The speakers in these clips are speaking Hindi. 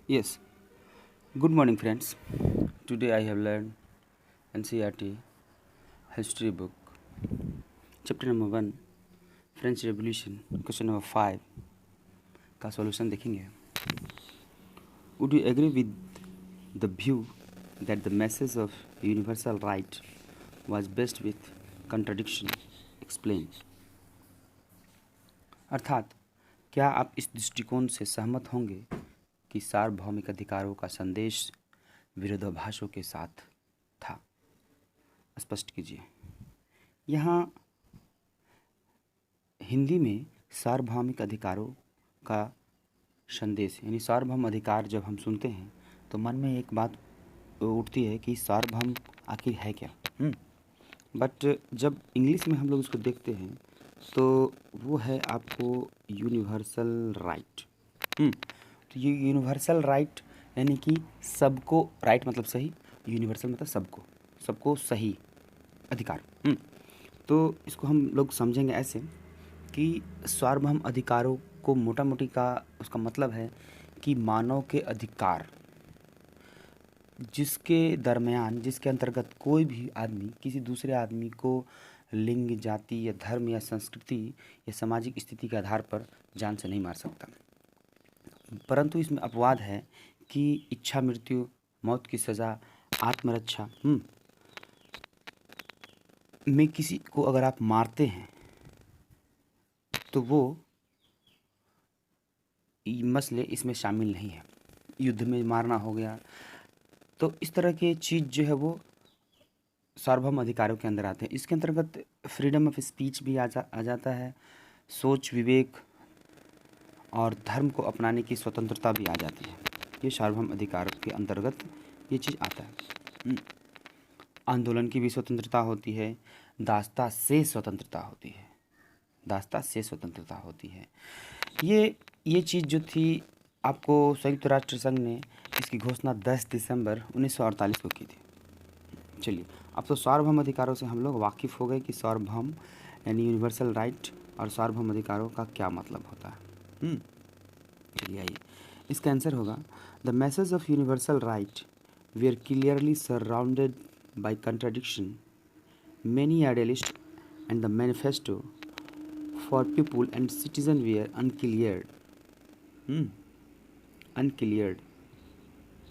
Yes, good morning, friends. Today I have learned NCRT history book, chapter number 1, French Revolution, question number 5 का सॉल्यूशन देखेंगे. Would you agree with the view that the message of universal right was based with contradiction? Explain. अर्थात क्या आप इस दृष्टिकोण से सहमत होंगे कि सार्वभौमिक अधिकारों का संदेश विरोधाभासों के साथ था? स्पष्ट कीजिए. यहाँ हिंदी में सार्वभौमिक अधिकारों का संदेश यानी सार्वभौम अधिकार जब हम सुनते हैं तो मन में एक बात उठती है कि सार्वभौम आखिर है क्या. बट जब इंग्लिश में हम लोग उसको देखते हैं तो वो है आपको यूनिवर्सल राइट. तो ये यूनिवर्सल राइट यानी कि सबको, राइट मतलब सही, यूनिवर्सल मतलब सबको, सबको सही अधिकार. तो इसको हम लोग समझेंगे ऐसे कि सार्वभौम अधिकारों को मोटा मोटी का उसका मतलब है कि मानव के अधिकार जिसके दरमियान, जिसके अंतर्गत कोई भी आदमी किसी दूसरे आदमी को लिंग, जाति या धर्म या संस्कृति या सामाजिक स्थिति के आधार पर जान से नहीं मार सकता. परंतु इसमें अपवाद है कि इच्छा मृत्यु, मौत की सज़ा, आत्मरक्षा में किसी को अगर आप मारते हैं तो वो मसले इसमें शामिल नहीं है. युद्ध में मारना हो गया, तो इस तरह के चीज़ जो है वो सार्वभौम अधिकारों के अंदर आते हैं. इसके अंतर्गत फ्रीडम ऑफ स्पीच भी आ जाता है, सोच, विवेक और धर्म को अपनाने की स्वतंत्रता भी आ जाती है. ये सार्वभौम अधिकार के अंतर्गत ये चीज़ आता है. आंदोलन की भी स्वतंत्रता होती है, दासता से स्वतंत्रता होती है, दासता से स्वतंत्रता होती है. ये चीज़ जो थी आपको संयुक्त राष्ट्र संघ ने इसकी घोषणा 10 दिसंबर 1948 को की थी. चलिए, अब तो सार्वभौम अधिकारों से हम लोग वाकिफ़ हो गए कि सार्वभौम यानी यूनिवर्सल राइट और सार्वभौम अधिकारों का क्या मतलब होता है. चलिए आइए, इसका आंसर होगा the message of universal right we are clearly surrounded by contradiction. Many idealists and the manifesto for people and citizen were uncleared. Uncleared.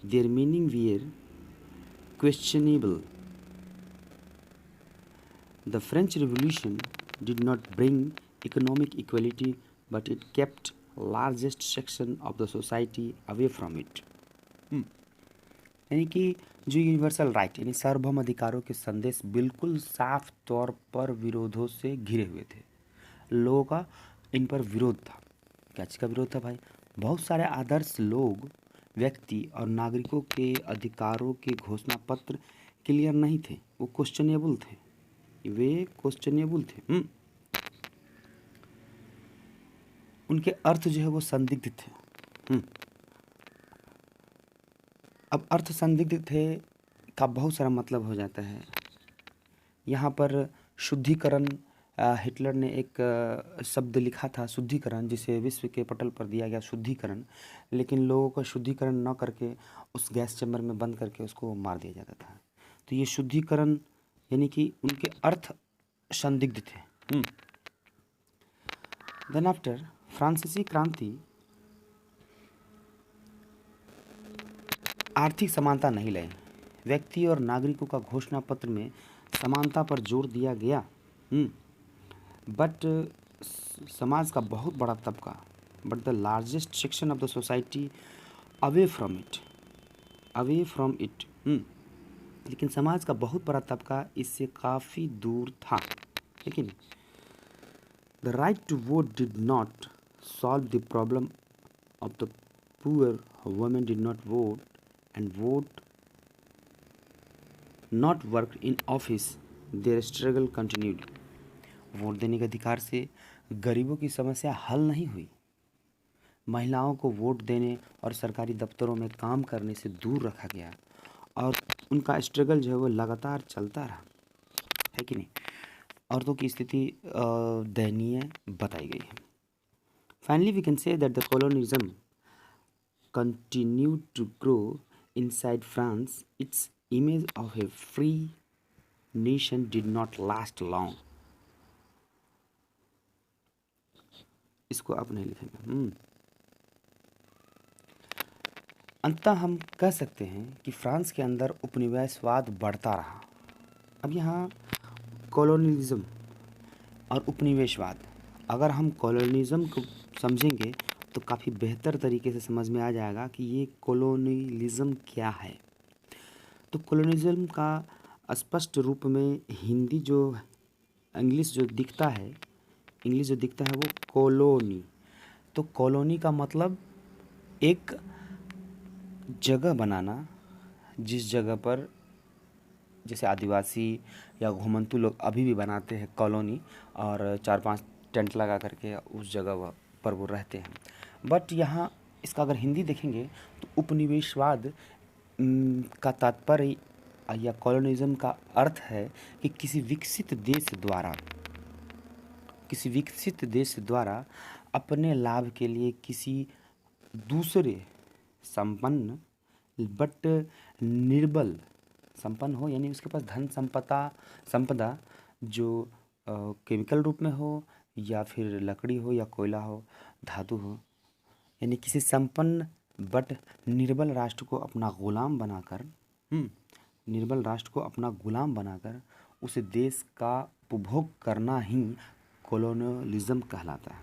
Their meaning were questionable. The French Revolution did not bring economic equality, but it kept largest section of the society away from it. यानी कि जो यूनिवर्सल राइट यानी सार्वभौम अधिकारों के संदेश बिल्कुल साफ तौर पर विरोधों से घिरे हुए थे. लोगों का इन पर विरोध था. क्या चीज़ का विरोध था भाई? बहुत सारे आदर्श लोग, व्यक्ति और नागरिकों के अधिकारों के घोषणा पत्र क्लियर नहीं थे. वो क्वेश्चनेबल थे, वे क्वेश्चनेबल थे. उनके अर्थ जो है वो संदिग्ध थे. अब अर्थ संदिग्ध थे का बहुत सारा मतलब हो जाता है. यहाँ पर शुद्धिकरण, हिटलर ने एक शब्द लिखा था शुद्धिकरण, जिसे विश्व के पटल पर दिया गया शुद्धिकरण, लेकिन लोगों का शुद्धिकरण न करके उस गैस चैम्बर में बंद करके उसको मार दिया जाता था. तो ये शुद्धिकरण यानी कि उनके अर्थ संदिग्ध थे. देन आफ्टर फ्रांसीसी क्रांति आर्थिक समानता नहीं लाए. व्यक्ति और नागरिकों का घोषणा पत्र में समानता पर जोर दिया गया, बट समाज का बहुत बड़ा तबका, but the largest section of the society away from it. लेकिन समाज का बहुत बड़ा तबका इससे काफ़ी दूर था. लेकिन the right to vote did not solve the problem of the poor. Women did not vote and vote not worked in office. Their struggle continued. Vote देने के अधिकार से गरीबों की समस्या हल नहीं हुई. महिलाओं को वोट देने और सरकारी दफ्तरों में काम करने से दूर रखा गया और उनका स्ट्रगल जो है वो लगातार चलता रहा, है कि नहीं. औरतों की स्थिति दयनीय बताई गई है. Finally we can say that the colonialism continued to grow inside France, its image of a free nation did not last long. इसको आप नहीं लिखेंगे। अंततः हम कह सकते हैं कि फ्रांस के अंदर उपनिवेशवाद बढ़ता रहा। अब यहाँ कॉलोनियलिज्म और उपनिवेशवाद, अगर हम कॉलोनियलिज्म को समझेंगे तो काफ़ी बेहतर तरीके से समझ में आ जाएगा कि ये कॉलोनियलिज्म क्या है। तो कॉलोनियलिज्म का स्पष्ट रूप में हिंदी जो इंग्लिश जो दिखता है वो कॉलोनी। तो कॉलोनी का मतलब एक जगह बनाना जिस जगह पर, जैसे आदिवासी या घुमंतू लोग अभी भी बनाते हैं कॉलोनी, और 4-5 टेंट लगा करके उस जगह पर वो रहते हैं। बट यहाँ इसका अगर हिंदी देखेंगे तो उपनिवेशवाद का तात्पर्य या कॉलोनिज्म का अर्थ है कि किसी विकसित देश द्वारा अपने लाभ के लिए किसी दूसरे संपन्न बट निर्बल, संपन्न हो यानी उसके पास धन संपदा जो केमिकल रूप में हो या फिर लकड़ी हो या कोयला हो, धातु हो, यानी किसी संपन्न बट निर्बल राष्ट्र को अपना गुलाम बनाकर उस देश का उपभोग करना ही कॉलोनियलिज्म कहलाता है।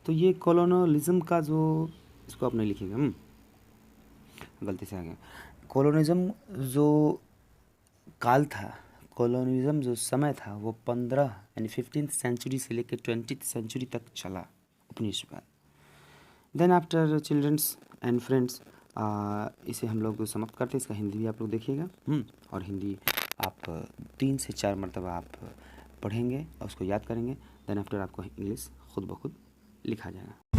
तो ये कॉलोनियलिज्म का जो, इसको आप नहीं लिखिएगा, गलती से आ गया। कॉलोनियलिज्म जो काल था, कॉलोनियलिज्म जो समय था वो 15th सेंचुरी से लेकर 20th सेंचुरी तक चला उपनिवेशवाद। Then after childrens and friends, इसे हम लोग समाप्त करते हैं। इसका हिंदी भी आप लोग देखिएगा, और हिंदी आप 3 से 4 मरतबा आप पढ़ेंगे और उसको याद करेंगे। देन आफ्टर आपको इंग्लिश खुद ब खुद लिखा जाएगा।